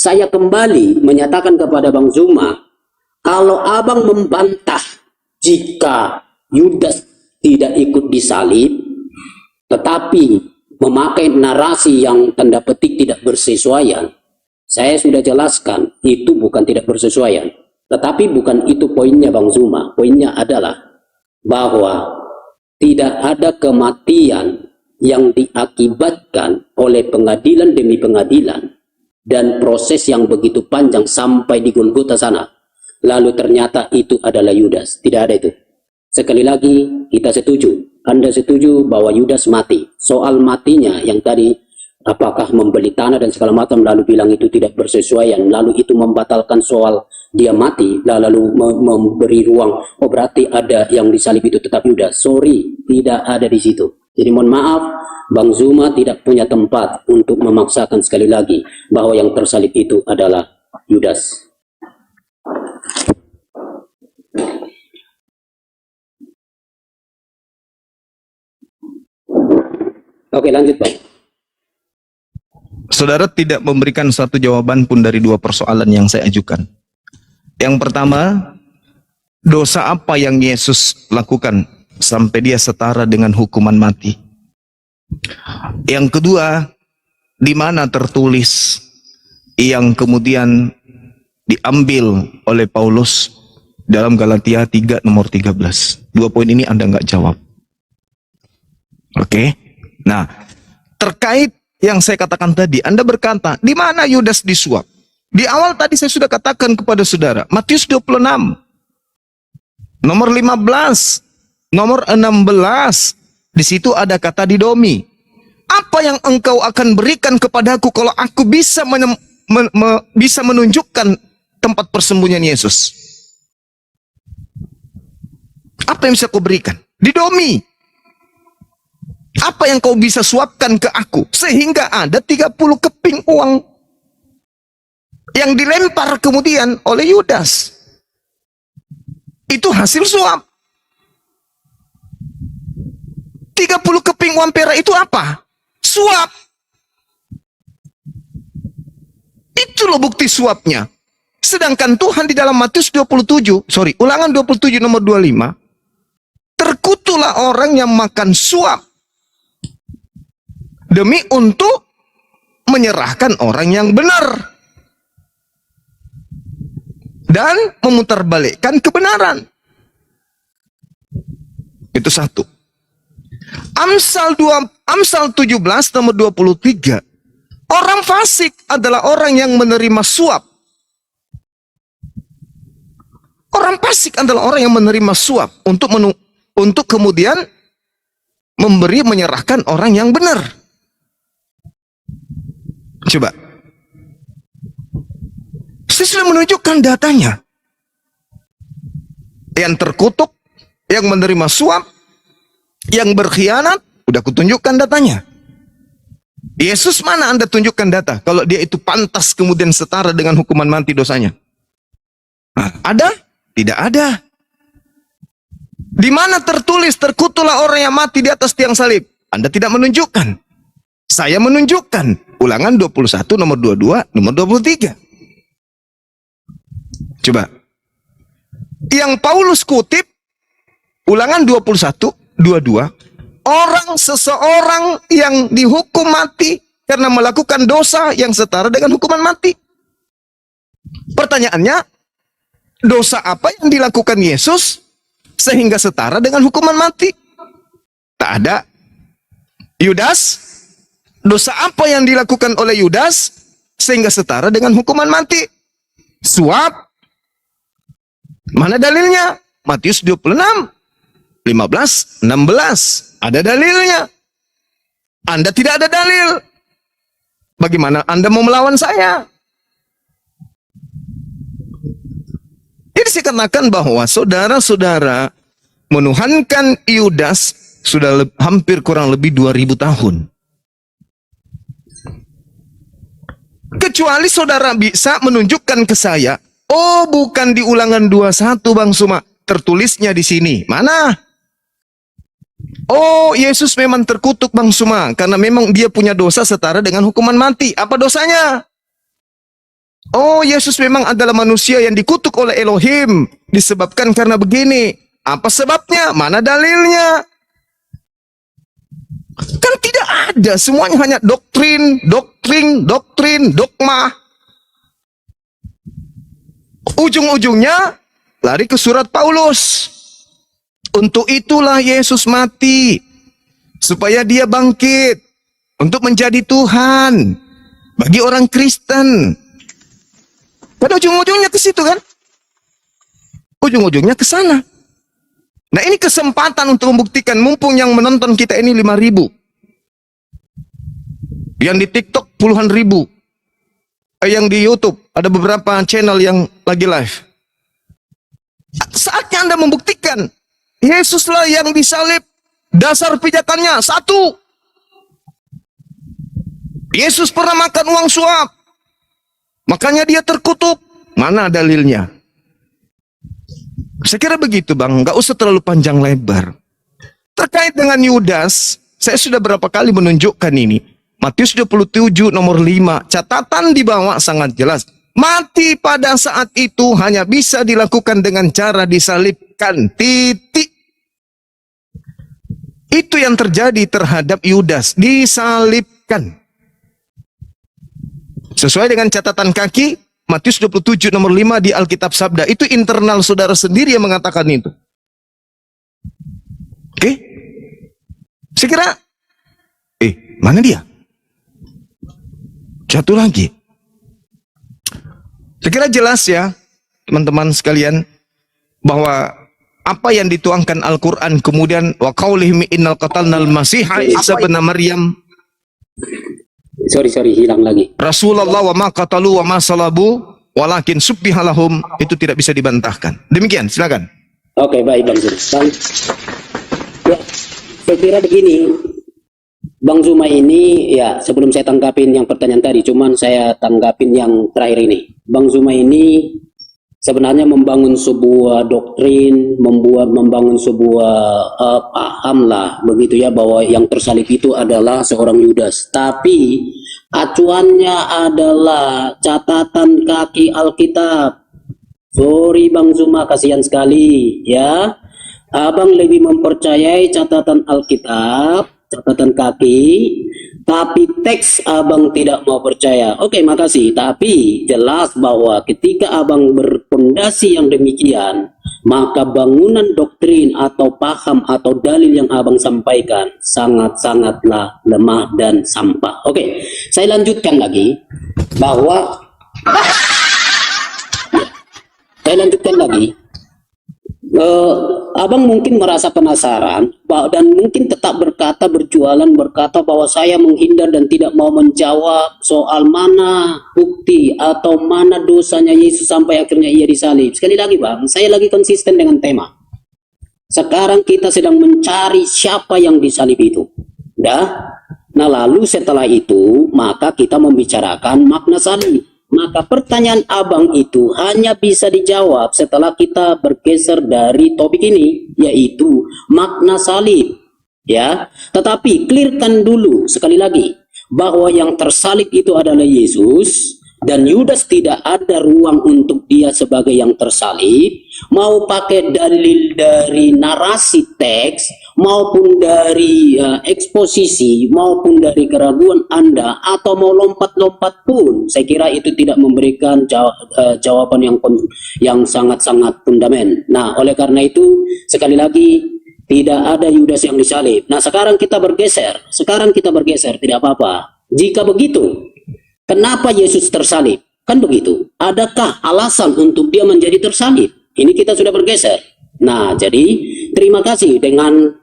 saya kembali menyatakan kepada Bang Zuma, kalau abang membantah jika Yudas tidak ikut disalib, tetapi memakai narasi yang tanda petik tidak bersesuaian, saya sudah jelaskan itu bukan tidak bersesuaian. Tetapi bukan itu poinnya Bang Zuma. Poinnya adalah bahwa tidak ada kematian yang diakibatkan oleh pengadilan demi pengadilan dan proses yang begitu panjang sampai di Golgota sana. Lalu ternyata itu adalah Yudas. Tidak ada itu. Sekali lagi kita setuju. Anda setuju bahwa Yudas mati. Soal matinya yang tadi apakah membeli tanah dan segala macam lalu bilang itu tidak bersesuaian, lalu itu membatalkan soal dia mati, lalu memberi ruang, oh berarti ada yang disalib itu tetap Yudas. Sorry, tidak ada di situ. Jadi mohon maaf, Bang Zuma tidak punya tempat untuk memaksakan sekali lagi bahwa yang tersalib itu adalah Yudas. Oke, lanjut Bang. Saudara tidak memberikan satu jawaban pun dari dua persoalan yang saya ajukan. Yang pertama, dosa apa yang Yesus lakukan sampai dia setara dengan hukuman mati? Yang kedua, di mana tertulis yang kemudian diambil oleh Paulus dalam Galatia 3 nomor 13? Dua poin ini Anda nggak jawab. Oke. Nah, terkait yang saya katakan tadi, Anda berkata, di mana Yudas disuap? Di awal tadi saya sudah katakan kepada saudara, Matius 26, nomor 15, nomor 16, di situ ada kata didomi. Apa yang engkau akan berikan kepadaku kalau aku bisa menunjukkan tempat persembunyian Yesus? Apa yang bisa kau berikan? Didomi. Apa yang kau bisa suapkan ke aku? Sehingga ada 30 keping uang yang dilempar kemudian oleh Yudas. Itu hasil suap. 30 keping uang perak itu apa? Suap. Itu loh bukti suapnya. Sedangkan Tuhan di dalam Matius Ulangan 27 nomor 25, terkutulah orang yang makan suap demi untuk menyerahkan orang yang benar dan memutarbalikkan kebenaran. Itu satu. Amsal 17 nomor 23. Orang fasik adalah orang yang menerima suap. Orang fasik adalah orang yang menerima suap untuk kemudian menyerahkan orang yang benar. Coba. Saya sudah menunjukkan datanya. Yang terkutuk, yang menerima suap, yang berkhianat, udah kutunjukkan datanya. Yesus mana Anda tunjukkan data kalau dia itu pantas kemudian setara dengan hukuman mati dosanya? Nah, ada? Tidak ada. Di mana tertulis terkutulah orang yang mati di atas tiang salib? Anda tidak menunjukkan. Saya menunjukkan. Ulangan 21 nomor 22 nomor 23. Coba. Yang Paulus kutip Ulangan 21 22. Seseorang yang dihukum mati karena melakukan dosa yang setara dengan hukuman mati. Pertanyaannya, dosa apa yang dilakukan Yesus sehingga setara dengan hukuman mati? Tak ada. Yudas, dosa apa yang dilakukan oleh Yudas sehingga setara dengan hukuman mati? Suap. Mana dalilnya? Matius 26, 15, 16. Ada dalilnya. Anda tidak ada dalil. Bagaimana Anda mau melawan saya? Jadi saya katakan bahwa saudara-saudara menuhankan Yudas sudah hampir kurang lebih 2000 tahun. Kecuali saudara bisa menunjukkan ke saya, oh bukan di Ulangan 21 Bang Suma, tertulisnya di sini. Mana? Oh, Yesus memang terkutuk Bang Suma karena memang dia punya dosa setara dengan hukuman mati. Apa dosanya? Oh, Yesus memang adalah manusia yang dikutuk oleh Elohim. Disebabkan karena begini. Apa sebabnya? Mana dalilnya? Kan tidak ada. Semuanya hanya doktrin, dogma. Ujung-ujungnya lari ke surat Paulus. Untuk itulah Yesus mati. Supaya dia bangkit. Untuk menjadi Tuhan. Bagi orang Kristen. Pada ujung-ujungnya ke situ kan? Ujung-ujungnya ke sana. Nah, ini kesempatan untuk membuktikan, mumpung yang menonton kita ini 5.000. Yang di TikTok puluhan ribu. Yang di YouTube ada beberapa channel yang lagi live. Saatnya Anda membuktikan Yesuslah yang disalib. Dasar pijakannya satu. Yesus pernah makan uang suap. Makanya dia terkutuk. Mana dalilnya? Saya kira begitu bang. Nggak usah terlalu panjang lebar. Terkait dengan Yudas, saya sudah berapa kali menunjukkan ini. Matius 27 nomor 5. Catatan di bawah sangat jelas. Mati pada saat itu hanya bisa dilakukan dengan cara disalibkan. Titik. Itu yang terjadi terhadap Yudas. Disalibkan. Sesuai dengan catatan kaki, Matius 27 nomor 5 di Alkitab Sabda. Itu internal saudara sendiri yang mengatakan itu. Oke? Saya kira, mana dia? Jatuh lagi. Saya kira jelas ya, teman-teman sekalian, bahwa apa yang dituangkan Al-Quran, kemudian wa qaulihim innal qatalnal masiha Isa bin Maryam. Sorry, hilang lagi. Rasulullah wa ma qatalu wa ma salabu walakin subbihalahum, itu tidak bisa dibantahkan. Demikian, silakan. Oke, baik Bang Zuma. Ya, saya kira begini, Bang Zuma ini, ya sebelum saya tanggapin yang pertanyaan tadi, cuman saya tanggapin yang terakhir ini. Bang Zuma ini sebenarnya membangun sebuah doktrin, membangun sebuah paham lah, begitu ya, bahwa yang tersalib itu adalah seorang Yudas. Tapi acuannya adalah catatan kaki Alkitab. Sorry Bang Zuma, kasihan sekali ya. Abang lebih mempercayai catatan Alkitab, catatan kaki, tapi teks abang tidak mau percaya. Oke, makasih. Tapi jelas bahwa ketika abang berpondasi yang demikian, maka bangunan doktrin atau paham atau dalil yang abang sampaikan sangat-sangatlah lemah dan sampah. Oke, saya lanjutkan lagi bahwa abang mungkin merasa penasaran dan mungkin tetap berkata bahwa saya menghindar dan tidak mau menjawab soal mana bukti atau mana dosanya Yesus sampai akhirnya ia disalib. Sekali lagi bang, saya lagi konsisten dengan tema. Sekarang kita sedang mencari siapa yang disalib itu. Nah lalu setelah itu maka kita membicarakan makna salib. Maka pertanyaan abang itu hanya bisa dijawab setelah kita bergeser dari topik ini, yaitu makna salib. Ya, tetapi clearkan dulu sekali lagi bahwa yang tersalib itu adalah Yesus, dan Yudas tidak ada ruang untuk dia sebagai yang tersalib. Mau pakai dalil dari narasi teks maupun dari eksposisi maupun dari keraguan Anda, atau mau lompat-lompat pun, saya kira itu tidak memberikan jawaban yang sangat-sangat fundamental. Nah, oleh karena itu sekali lagi tidak ada Yudas yang disalib. Nah, sekarang kita bergeser, tidak apa-apa. Jika begitu, kenapa Yesus tersalib? Kan begitu. Adakah alasan untuk dia menjadi tersalib? Ini kita sudah bergeser. Nah, jadi terima kasih dengan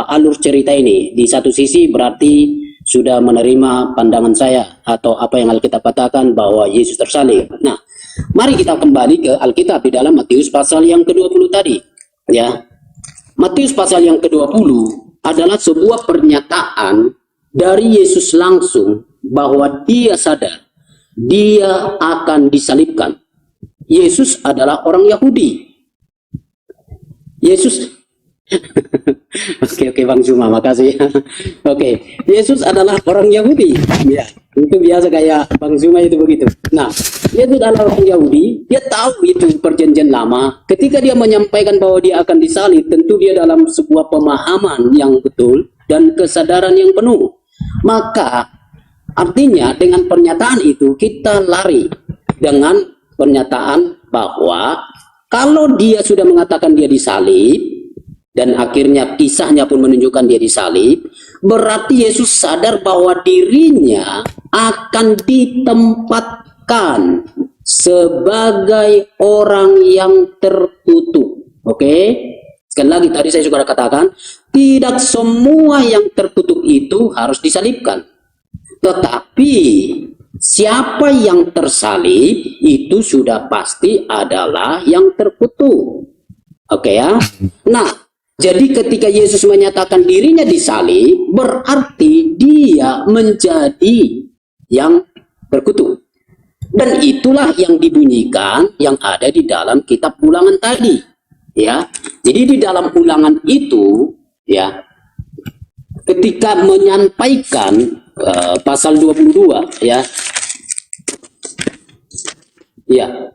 alur cerita ini. Di satu sisi berarti sudah menerima pandangan saya atau apa yang Alkitab katakan bahwa Yesus tersalib. Nah, mari kita kembali ke Alkitab di dalam Matius pasal yang ke-20 tadi. Ya, Matius pasal yang ke-20 adalah sebuah pernyataan dari Yesus langsung bahwa dia sadar dia akan disalibkan. Yesus adalah orang Yahudi. Yesus Oke Bang Zuma, makasih. Oke, Yesus adalah orang Yahudi. Ya. Itu biasa kayak Bang Zuma itu begitu. Nah, dia itu adalah orang Yahudi, dia tahu itu perjanjian lama. Ketika dia menyampaikan bahwa dia akan disalib, tentu dia dalam sebuah pemahaman yang betul dan kesadaran yang penuh. Maka artinya dengan pernyataan itu kita lari dengan pernyataan bahwa kalau dia sudah mengatakan dia disalib, dan akhirnya kisahnya pun menunjukkan dia disalib, berarti Yesus sadar bahwa dirinya akan ditempatkan sebagai orang yang terkutuk. Oke? Sekali lagi tadi saya sudah katakan, tidak semua yang terkutuk itu harus disalibkan. Tetapi siapa yang tersalib itu sudah pasti adalah yang terkutuk. Oke ya? Nah, jadi ketika Yesus menyatakan dirinya disalib, berarti dia menjadi yang terkutuk. Dan itulah yang dibunyikan yang ada di dalam kitab Ulangan tadi. Ya. Jadi di dalam Ulangan itu, ya, ketika menyampaikan pasal 22, ya. Ya.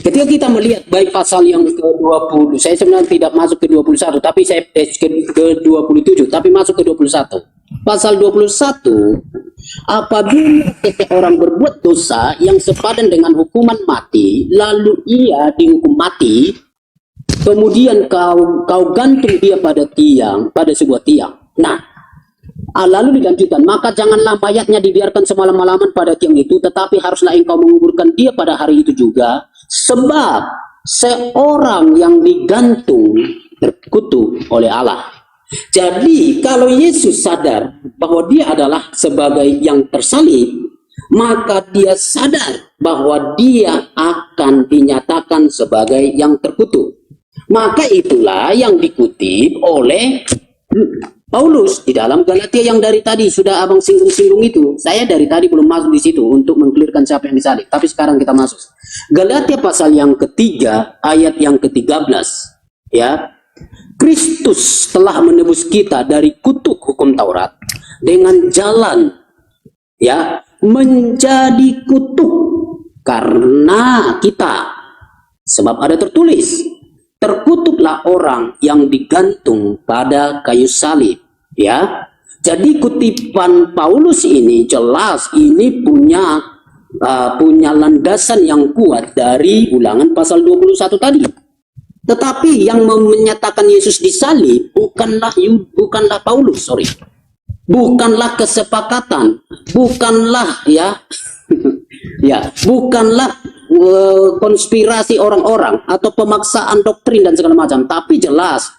Ketika kita melihat baik pasal yang ke-20, saya sebenarnya tidak masuk ke 21, tapi saya ke 27, tapi masuk ke 21. Pasal 21, apabila seseorang berbuat dosa yang sepadan dengan hukuman mati, lalu ia dihukum mati, kemudian kau gantung dia pada tiang, pada sebuah tiang. Nah, lalu dilanjutkan, maka janganlah mayatnya dibiarkan semalam-malaman pada tiang itu, tetapi haruslah engkau menguburkan dia pada hari itu juga, sebab seorang yang digantung terkutuk oleh Allah. Jadi kalau Yesus sadar bahwa dia adalah sebagai yang tersalib, maka dia sadar bahwa dia akan dinyatakan sebagai yang terkutuk. Maka itulah yang dikutip oleh Paulus di dalam Galatia yang dari tadi sudah abang singgung-singgung itu. Saya dari tadi belum masuk di situ untuk mengklirkan siapa yang disalib. Tapi sekarang kita masuk. Galatia pasal yang ketiga ayat yang ke-13. Ya, Kristus telah menebus kita dari kutuk hukum Taurat dengan jalan, ya, menjadi kutuk karena kita. Sebab ada tertulis, terkutuklah orang yang digantung pada kayu salib. Ya, jadi kutipan Paulus ini jelas ini punya landasan yang kuat dari Ulangan pasal 21 tadi. Tetapi yang menyatakan Yesus disalib bukanlah Paulus, bukanlah kesepakatan, bukanlah bukanlah konspirasi orang-orang atau pemaksaan doktrin dan segala macam, tapi jelas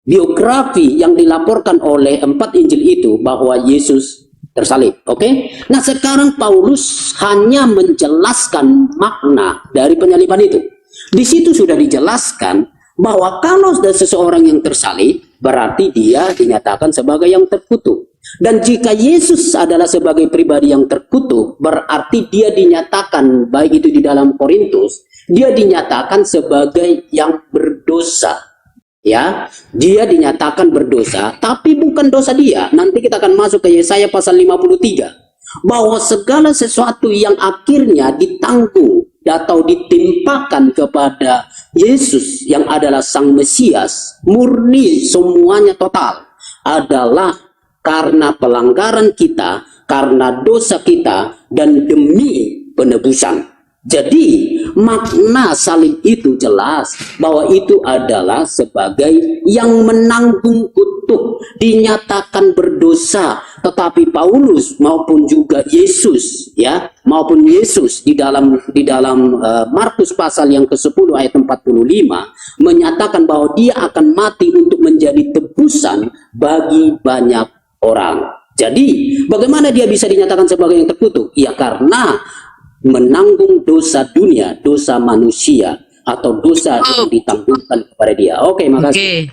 biografi yang dilaporkan oleh 4 Injil itu bahwa Yesus tersalib. Oke? Nah, sekarang Paulus hanya menjelaskan makna dari penyaliban itu. Di situ sudah dijelaskan bahwa kalau ada seseorang yang tersalib, berarti dia dinyatakan sebagai yang terkutuk. Dan jika Yesus adalah sebagai pribadi yang terkutuk, berarti dia dinyatakan, baik itu di dalam Korintus, dia dinyatakan sebagai yang berdosa. Ya, dia dinyatakan berdosa, tapi bukan dosa dia. Nanti kita akan masuk ke Yesaya pasal 53, bahwa segala sesuatu yang akhirnya ditanggung atau ditimpakan kepada Yesus yang adalah Sang Mesias, murni semuanya total, adalah karena pelanggaran kita, karena dosa kita, dan demi penebusan. Jadi makna salib itu jelas bahwa itu adalah sebagai yang menanggung kutuk, dinyatakan berdosa. Tetapi Paulus maupun juga Yesus, ya, maupun Yesus di dalam Markus pasal yang ke-10 ayat 45 menyatakan bahwa dia akan mati untuk menjadi tebusan bagi banyak orang. Jadi bagaimana dia bisa dinyatakan sebagai yang terkutuk? Ya karena menanggung dosa dunia, dosa manusia, atau dosa yang ditanggungkan kepada dia. Oke, makasih.